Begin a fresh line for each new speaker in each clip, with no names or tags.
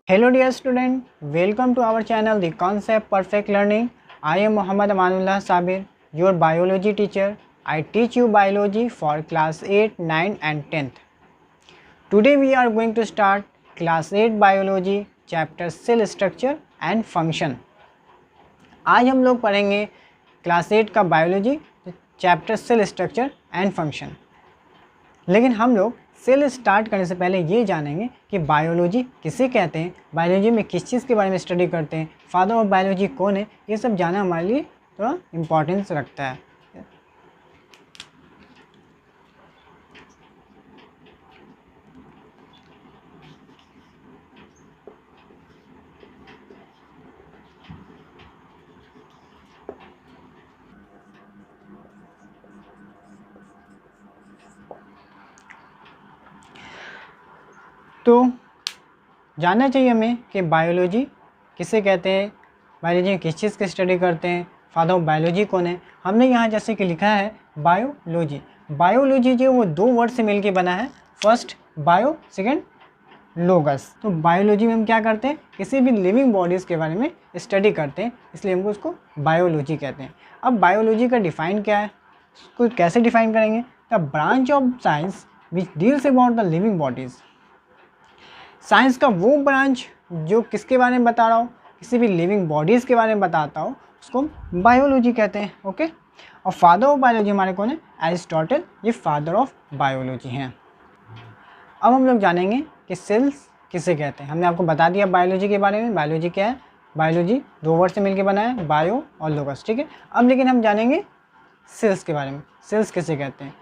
Hello dear student, welcome to our channel The Concept Perfect Learning. I am Muhammad Amanullah Sabir, your biology teacher. I teach you biology for class 8, 9 and 10th. Today we are going to start class 8 biology chapter cell structure and function. आज हम लोग पढ़ेंगे class 8 का biology chapter cell structure and function. लेकिन हम लोग cell start करने से पहले ये जानेंगे कि बायोलॉजी किसे कहते हैं, बायोलॉजी में किस चीज़ के बारे में स्टडी करते हैं, फादर ऑफ बायोलॉजी कौन है, ये सब जानना हमारे लिए थोड़ा इम्पोर्टेंस रखता है। तो जानना चाहिए हमें कि बायोलॉजी किसे कहते हैं, बायोलॉजी में किस चीज़ की स्टडी करते हैं, फादर ऑफ बायोलॉजी कौन है। हमने यहाँ जैसे कि लिखा है बायोलॉजी। बायोलॉजी जो वो दो वर्ड से मिलके बना है, फर्स्ट बायो, सेकंड लोगस। तो बायोलॉजी में हम क्या करते हैं, किसी भी लिविंग बॉडीज़ के बारे में स्टडी करते हैं, इसलिए हमको उसको बायोलॉजी कहते हैं। अब बायोलॉजी का डिफ़ाइन क्या है, उसको कैसे डिफ़ाइन करेंगे। The branch of science which deals about the living bodies. Science का वो ब्रांच जो किसके बारे में बता रहा हो, किसी भी लिविंग बॉडीज़ के बारे में बताता हो, उसको बायोलॉजी कहते हैं। ओके। और फादर ऑफ बायोलॉजी हमारे कौन है, एरिस्टोटल, ये फादर ऑफ बायोलॉजी हैं। अब हम लोग जानेंगे कि सेल्स किसे कहते हैं। हमने आपको बता दिया बायोलॉजी के बारे में, बायोलॉजी क्या है, बायोलॉजी दो वर्ड से मिलकर बना है, बायो और लोगस, ठीक है। अब लेकिन हम जानेंगे सेल्स के बारे में, सेल्स किसे कहते हैं।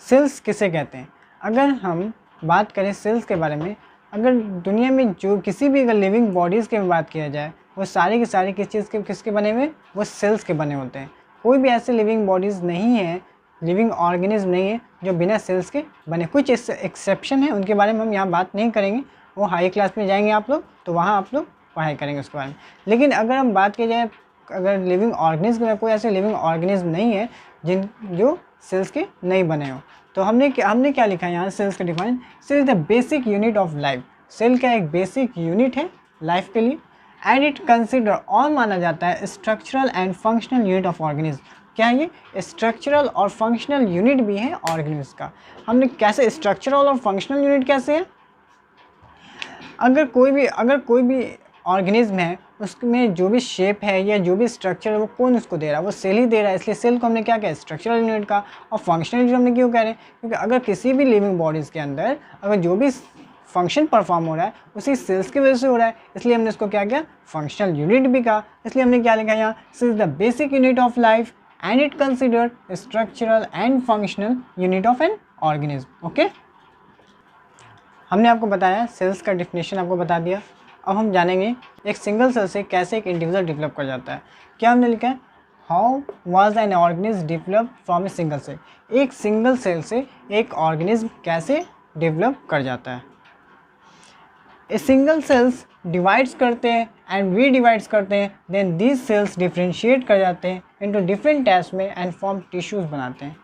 सेल्स किसे कहते हैं, अगर हम बात करें सेल्स के बारे में, अगर दुनिया में जो किसी भी अगर लिविंग बॉडीज़ की बात किया जाए, वो सारे के सारे किस चीज़ के, किसके बने हुए, वो सेल्स के बने होते हैं। कोई भी ऐसे लिविंग बॉडीज़ नहीं है, लिविंग ऑर्गेनिज्म नहीं है जो बिना सेल्स के बने। कुछ एक्सेप्शन है, उनके बारे में हम यहाँ बात नहीं करेंगे, वो हाई क्लास में जाएंगे आप लोग, तो वहाँ आप लोग पढ़ाई करेंगे उसके बारे में। लेकिन अगर हम बात की जाए, अगर लिविंग ऑर्गेनिज्म में कोई ऐसे लिविंग ऑर्गेनिज्म नहीं है जो सेल्स के नहीं बने हो, तो हमने क्या लिखा है यहाँ, सेल्स का define, cell is the basic unit of life. Cell का एक बेसिक यूनिट है लाइफ के लिए, एंड इट कंसिडर, और माना जाता है, structural and functional unit of organism. क्या है ये, स्ट्रक्चरल और फंक्शनल यूनिट भी है ऑर्गेनिज्म का। हमने कैसे स्ट्रक्चरल और फंक्शनल यूनिट कैसे है, अगर कोई भी ऑर्गेनिज्म है, उसमें जो भी शेप है या जो भी स्ट्रक्चर है, वो कौन उसको दे रहा है, वो सेल ही दे रहा है। इसलिए सेल को हमने क्या कहा, स्ट्रक्चरल यूनिट का। और फंक्शनल यूनिट हमने क्यों कह रहे हैं, क्योंकि अगर किसी भी लिविंग बॉडीज़ के अंदर अगर जो भी फंक्शन परफॉर्म हो रहा है उसी सेल्स की वजह से हो रहा है, इसलिए हमने इसको क्या किया, फंक्शनल यूनिट भी कहा। इसलिए हमने क्या लिखा यहाँ, cell is the basic unit of life and it consider structural and functional unit of an organism. Okay, हमने आपको बताया, सेल्स का डिफिनेशन आपको बता दिया। अब हम जानेंगे एक सिंगल सेल से कैसे एक इंडिविजुअल डेवलप कर जाता है। क्या हमने लिखा है, how was an organism develop from a single cell. एक सिंगल सेल से एक ऑर्गेनिज्म कैसे डेवलप कर जाता है। ए सिंगल सेल्स डिवाइड्स करते हैं एंड वी डिवाइड्स करते हैं, देन दीज सेल्स डिफ्रेंशिएट कर जाते हैं इनटू डिफरेंट टाइप्स में एंड फॉर्म टिश्यूज़ बनाते हैं।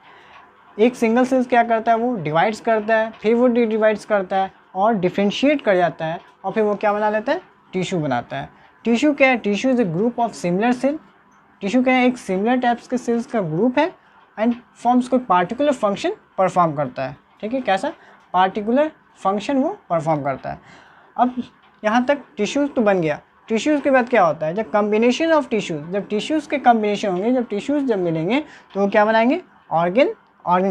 एक सिंगल सेल्स क्या करता है, वो डिवाइड्स करता है, फिर वो डिवाइड्स करता है और डिफ्रेंशिएट कर जाता है, और फिर वो क्या बना लेता है, टिश्यू बनाता है। टिश्यू क्या है, tissue is a group of similar cell. Tissue क्या है, एक सिमिलर टाइप्स के सेल्स का ग्रुप है एंड फॉर्म्स कोई पार्टिकुलर फंक्शन परफॉर्म करता है। ठीक है, कैसा पार्टिकुलर फंक्शन वो परफॉर्म करता है। अब यहाँ तक टिश्यूज़ तो बन गया। टिश्यूज़ के बाद क्या होता है, जब कम्बिनेशन ऑफ टिश्यूज़, जब टिश्यूज़ के कम्बिनेशन होंगे, जब टिश्यूज़ जब मिलेंगे तो वो क्या बनाएंगे, ऑर्गन।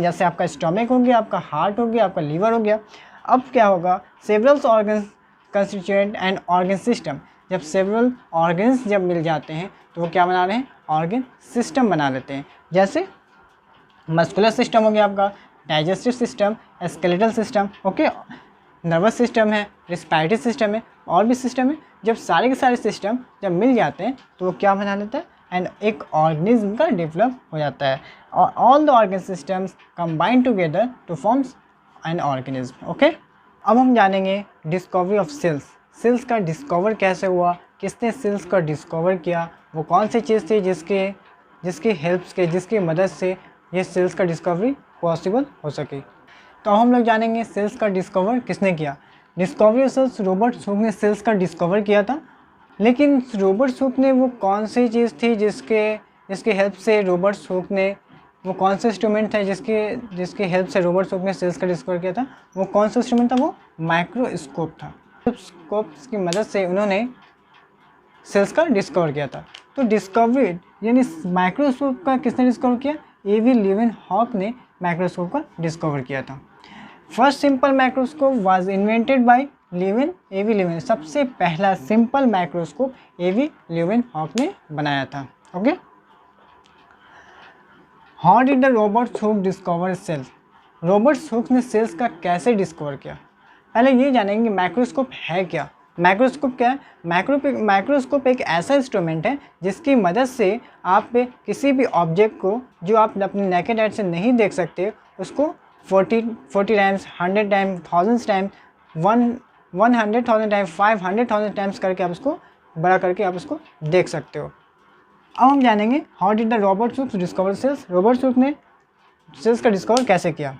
जैसे आपका स्टमक हो गया, आपका हार्ट हो गया, आपका लीवर हो गया। अब क्या होगा, several organ constituent and organ system. जब सेवरल ऑर्गन्स जब मिल जाते हैं तो वो क्या बना रहे हैं, ऑर्गन सिस्टम बना लेते हैं। जैसे मस्कुलर सिस्टम हो गया आपका, digestive system, skeletal system, okay, nervous system है, रिस्पायरेटरी सिस्टम है, और भी सिस्टम है। जब सारे के सारे सिस्टम जब मिल जाते हैं तो वो क्या बना लेता है, एंड एक ऑर्गेनिज्म का डेवलप हो जाता है। और all the organ systems combine together two forms an organism. Okay, अब हम जानेंगे डिस्कवरी ऑफ सेल्स। सेल्स का डिस्कवर कैसे हुआ, किसने सेल्स का डिस्कवर किया, वो कौन सी चीज़ थी जिसकी हेल्प से, जिसकी मदद से ये सेल्स का डिस्कवरी पॉसिबल हो सके। तो हम लोग जानेंगे सेल्स का डिस्कवर किसने किया। Discovery of cells, Robert Hooke ने सेल्स का डिस्कवर किया था। लेकिन रॉबर्ट हुक ने वो कौन सी चीज़ थी जिसके हेल्प से रॉबर्ट हुक ने, वो कौन सा इंस्ट्रूमेंट था जिसके हेल्प से रॉबर्ट हुक ने सेल्स का डिस्कवर किया था? वो कौन सा इंस्ट्रूमेंट था? वो माइक्रोस्कोप था। माइक्रोस्कोप की मदद से उन्होंने सेल्स का डिस्कवर किया था। तो डिस्कवरी यानी माइक्रोस्कोप का किसने डिस्कवर किया? एवी लीवेनहॉक ने माइक्रोस्कोप का डिस्कवर किया था। First simple microscope was invented by A V Leeuwen. सबसे पहला सिंपल माइक्रोस्कोप एवी लीवेनहॉक ने बनाया था। Okay, how did the Robert Hooke discover cells? Robert Hooke ने सेल्स का कैसे डिस्कवर किया? पहले ये जानेंगे कि माइक्रोस्कोप है क्या। माइक्रोस्कोप क्या है? माइक्रोस्कोप एक ऐसा इंस्ट्रूमेंट है जिसकी मदद से आप किसी भी ऑब्जेक्ट को जो आप अपने नेकेड आइज से नहीं देख सकते उसको 40 times, 100 times, 1000 times, 100,000 times, 500,000 times करके आप उसको बड़ा करके आप उसको देख सकते हो। अब हम जानेंगे how did the Robert Hooke discover cells. Robert Hooke ने सेल्स का डिस्कवर कैसे किया?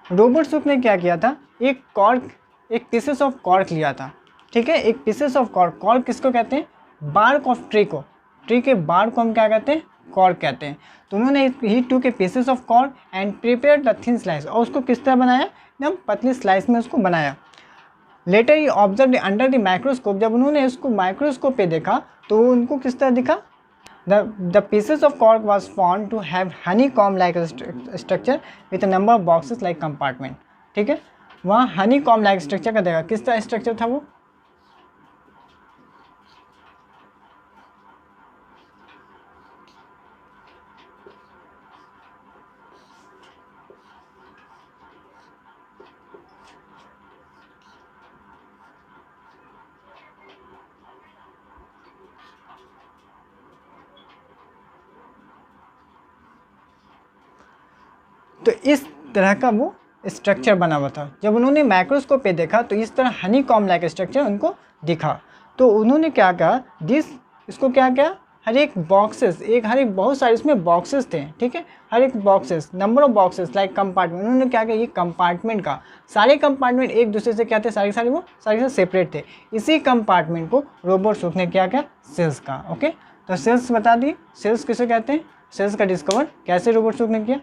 रॉबर्ट हुक ने क्या किया था? एक पीसेस ऑफ कॉर्क लिया था। ठीक है, एक पीसेस ऑफ कॉर्क। कॉर्क किसको कहते हैं? बार्क ऑफ ट्री को। ट्री के बार्क को हम क्या कहते हैं? कॉर्क कहते हैं। तो उन्होंने ही टू के pieces of cork and prepare the thin slice, और उसको किस तरह बनाया? एकदम पतली स्लाइस में उसको बनाया। लेटर ही ऑब्जर्व अंडर द माइक्रोस्कोप, जब उन्होंने उसको माइक्रोस्कोप पे देखा तो उनको किस तरह दिखा? The pieces of cork was found to have honeycomb-like structure with a number of boxes like compartment. ठीक है, वहाँ honeycomb-like structure का देखा। किस तरह स्ट्रक्चर था वो? तो इस तरह का वो स्ट्रक्चर बना हुआ था। जब उन्होंने माइक्रोस्कोप पे देखा तो इस तरह हनीकॉम्ब लाइक स्ट्रक्चर उनको दिखा। तो उन्होंने क्या कहा? इसको क्या किया? हर एक बहुत सारे इसमें बॉक्सेस थे। ठीक है, हर एक boxes, number of boxes like compartment. उन्होंने क्या किया? ये कंपार्टमेंट का सारे कंपार्टमेंट एक दूसरे से क्या थे? सारे सेपरेट थे। इसी कंपार्टमेंट को रॉबर्ट हुक ने क्या किया? सेल्स का। ओके, तो सेल्स बता दिए। सेल्स किसे कहते हैं? सेल्स का डिस्कवर कैसे रॉबर्ट हुक ने किया?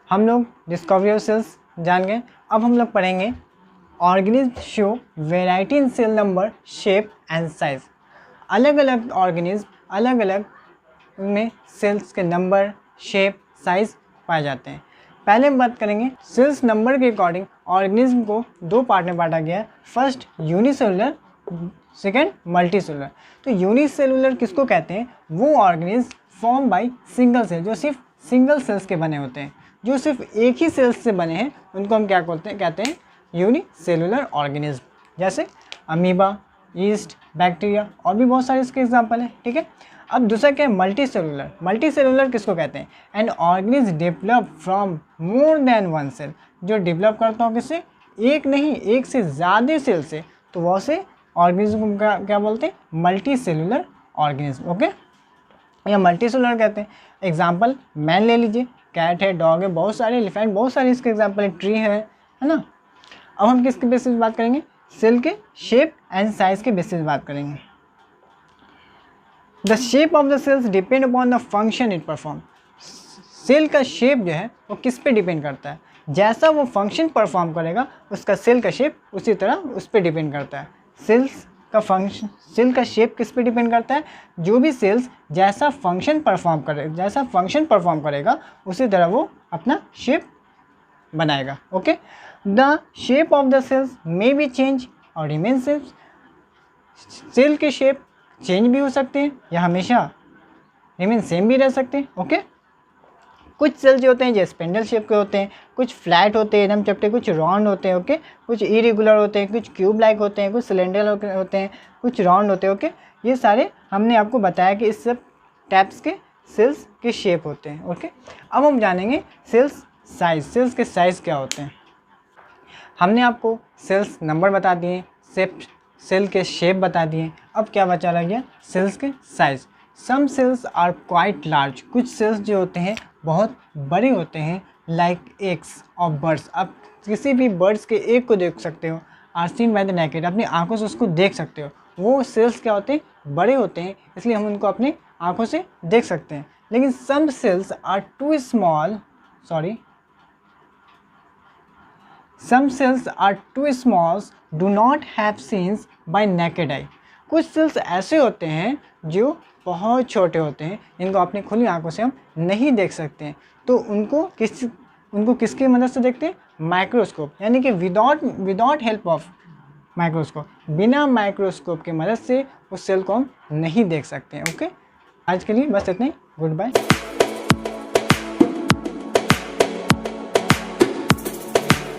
हम लोग डिस्कवरी ऑफ सेल्स जान गए। अब हम लोग पढ़ेंगे organism show variety in cell number, shape and size. अलग अलग ऑर्गेनिज्म अलग अलग में सेल्स के नंबर, शेप, साइज पाए जाते हैं। पहले हम बात करेंगे सेल्स नंबर के अकॉर्डिंग ऑर्गेनिज्म को दो पार्ट में बांटा गया है। First unicellular, second multicellular. तो यूनिसेलुलर किसको कहते हैं? वो organism form by single cell, जो सिर्फ सिंगल सेल्स के बने होते हैं, जो सिर्फ एक ही सेल्स से बने हैं, उनको हम क्या कहते हैं? Unicellular organism. जैसे अमीबा, यीस्ट, बैक्टीरिया और भी बहुत सारे इसके एग्जांपल हैं। ठीक है, अब दूसरा क्या है? मल्टीसेलुलर। मल्टीसेलुलर किसको कहते हैं? An organism develop from more than one cell, जो डेवलप करता हो किससे? एक नहीं, एक से ज़्यादा सेल से, तो वह से ऑर्गेनिज्म को क्या बोलते हैं? Multicellular organism. ओके, या मल्टीसेलुलर कहते हैं। एग्जाम्पल मैन ले लीजिए, कैट है, डॉग है, बहुत सारे, एलिफेंट, बहुत सारे इसके एग्जाम्पल है, ट्री है ना। अब हम किसके बेसिस बात करेंगे? सेल के शेप एंड साइज के बेसिस बात करेंगे। The shape of the cells depend upon the function it perform. Cell का शेप जो है वो किस पे डिपेंड करता है? जैसा वो फंक्शन परफॉर्म करेगा उसका सेल का शेप उसी तरह उस पर डिपेंड करता है। सेल का शेप किस पे डिपेंड करता है? जो भी सेल्स जैसा फंक्शन परफॉर्म करेगा उसी तरह वो अपना शेप बनाएगा। Okay, the shape of the cells may be change or remain same. Cell के शेप चेंज भी हो सकते हैं या हमेशा रिमेन सेम भी रह सकते हैं। ओके, कुछ सेल जो होते हैं जो स्पेंडल शेप के होते हैं, कुछ फ्लैट होते हैं एकदम चपटे, कुछ राउंड होते हैं। ओके, कुछ इरेगुलर होते हैं, कुछ क्यूब लाइक होते हैं, कुछ सिलेंडर होते हैं, कुछ राउंड होते हैं। ओके, ये सारे हमने आपको बताया कि इस सब टाइप्स के सेल्स के शेप होते हैं। ओके, अब हम जानेंगे सेल्स साइज। सेल्स के साइज़ क्या होते हैं? हमने आपको सेल्स नंबर बता दिए, सेल के शेप बता दिए। अब क्या बचा रह गया? सेल्स के size. Some cells are quite large. कुछ सेल्स जो होते हैं बहुत बड़े होते हैं, लाइक एग्स ऑफ बर्ड्स। आप किसी भी बर्ड्स के एग को देख सकते हो। Are seen by the naked, अपनी आंखों से उसको देख सकते हो। वो सेल्स क्या होते हैं, बड़े होते हैं, इसलिए हम उनको अपनी आंखों से देख सकते हैं। लेकिन some cells are too small, some cells are too small, do not have scenes by naked eye। कुछ सेल्स ऐसे होते हैं जो बहुत छोटे होते हैं, इनको अपनी खुली आंखों से हम नहीं देख सकते हैं। तो उनको किसकी मदद से देखते हैं, माइक्रोस्कोप, यानी कि विदाउट हेल्प ऑफ माइक्रोस्कोप, बिना माइक्रोस्कोप की मदद से उस सेल को हम नहीं देख सकते हैं। ओके, आज के लिए बस इतना ही। Good bye.